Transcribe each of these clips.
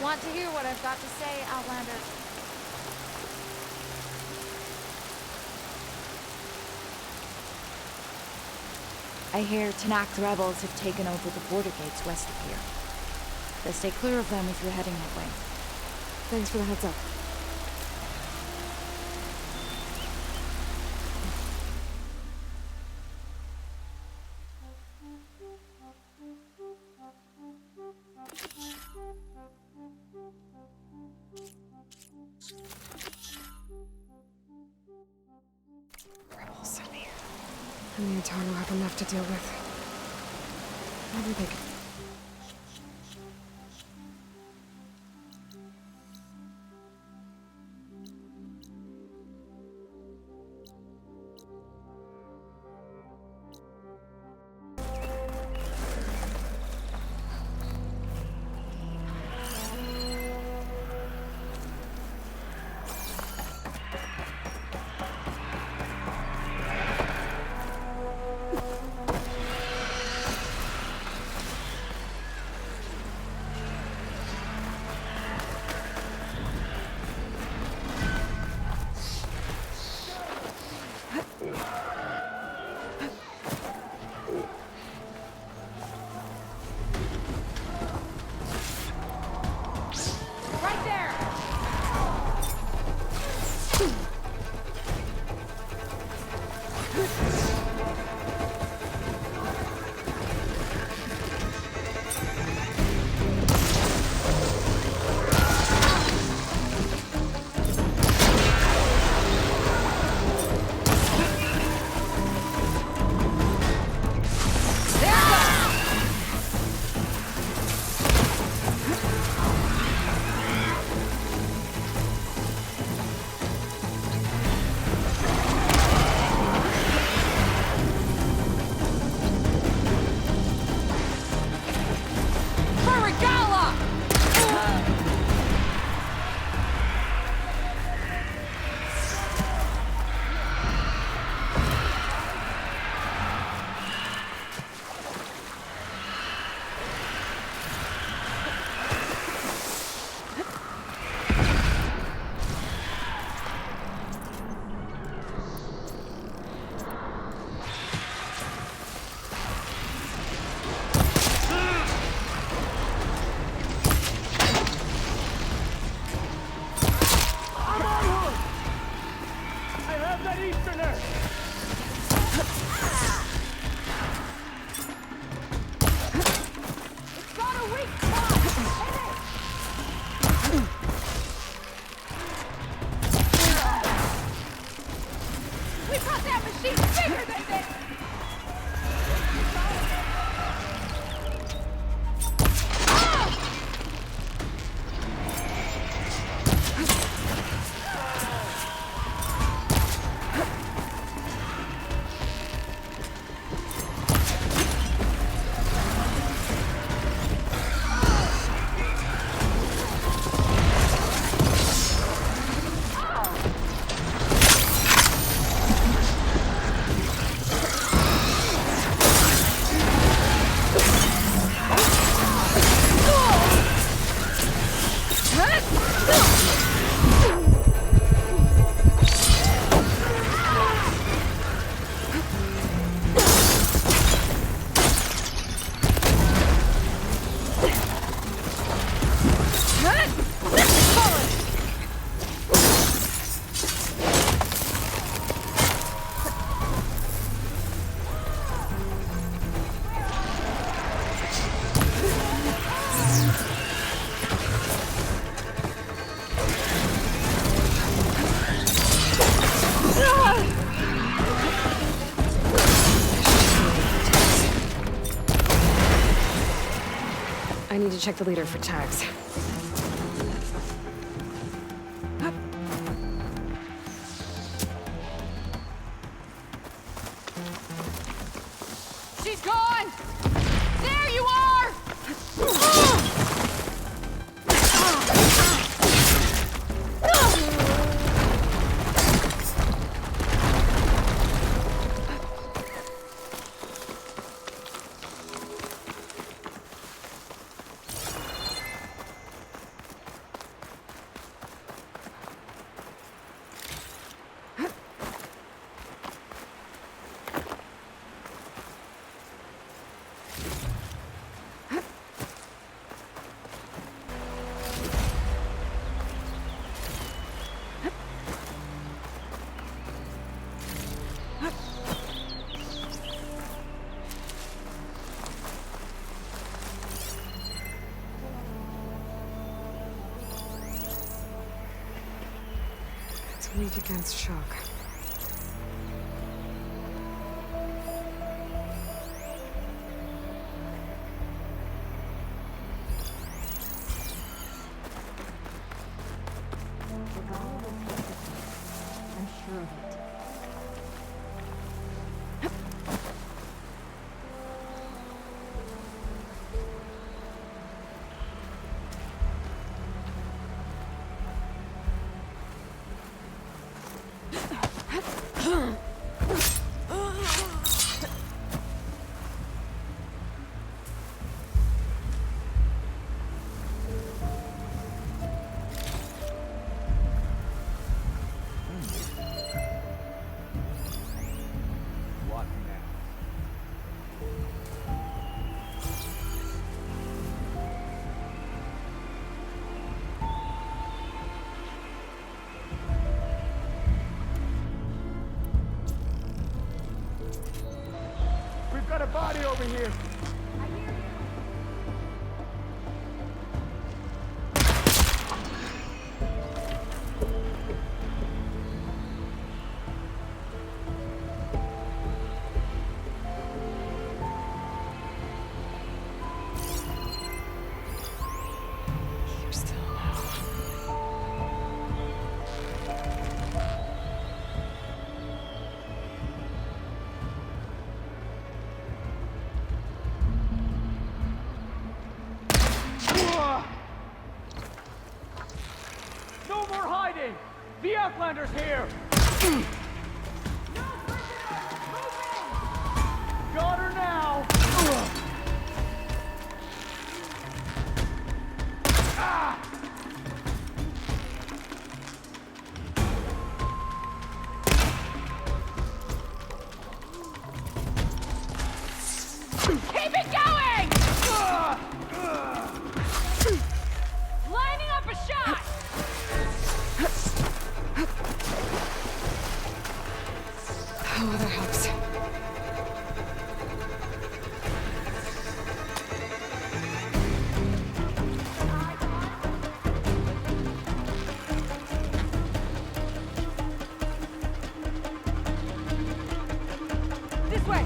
Want to hear what I've got to say, Outlander? I hear Tenakth rebels have taken over the border gates west of here. Best stay clear of them if you're heading that way. Thanks for the heads up. Rebels. And the Atano have enough to deal with. Maybe they could... I need to check the leader for tags. She's gone! There you are! It's weak against shock. I'm sure of it. What now? We've got a body over here. Keep still now. No more hiding! The Outlander's here! Got her now! Ah! Keep it going! Lining up a shot! Oh, that helps. This way!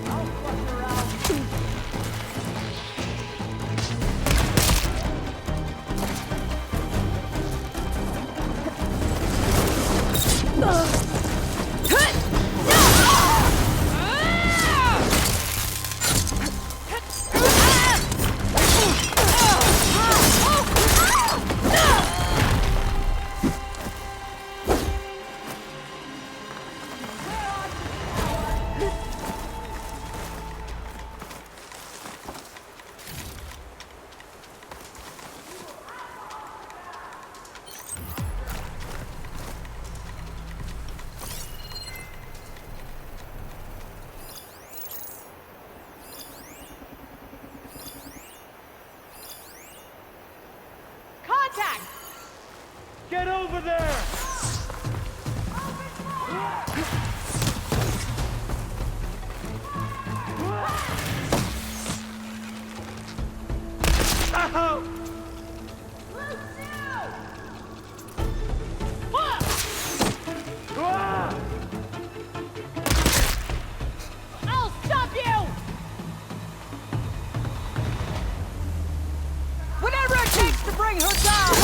I'll flush her out! Contact! Get over there! Ow! Ah! I'll stop you! Whatever it takes to bring her down!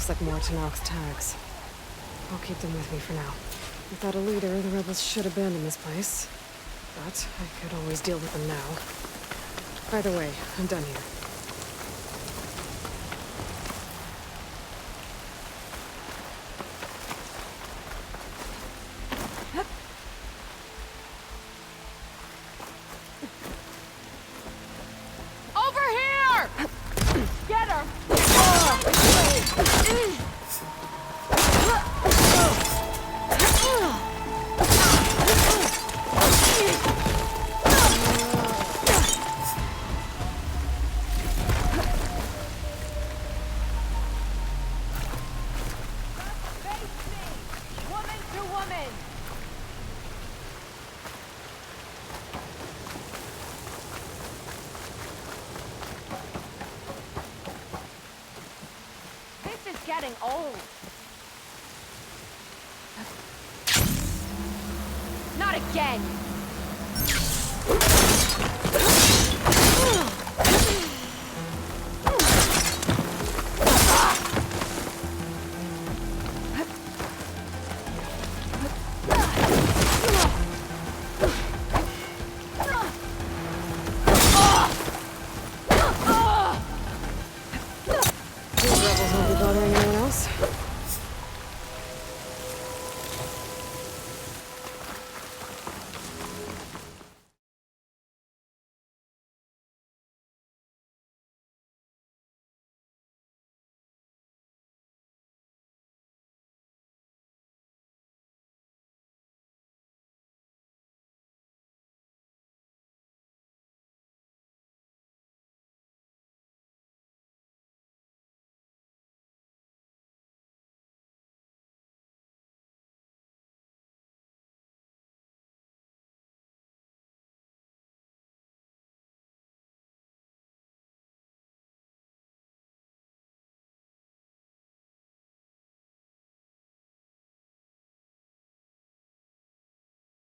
looks like more Tenakth's tags. I'll keep them with me for now. Without a leader, the rebels should abandon this place. But I could always deal with them now. Either way, I'm done here. Over here! Get her! Woman to woman! This is getting old. Not again!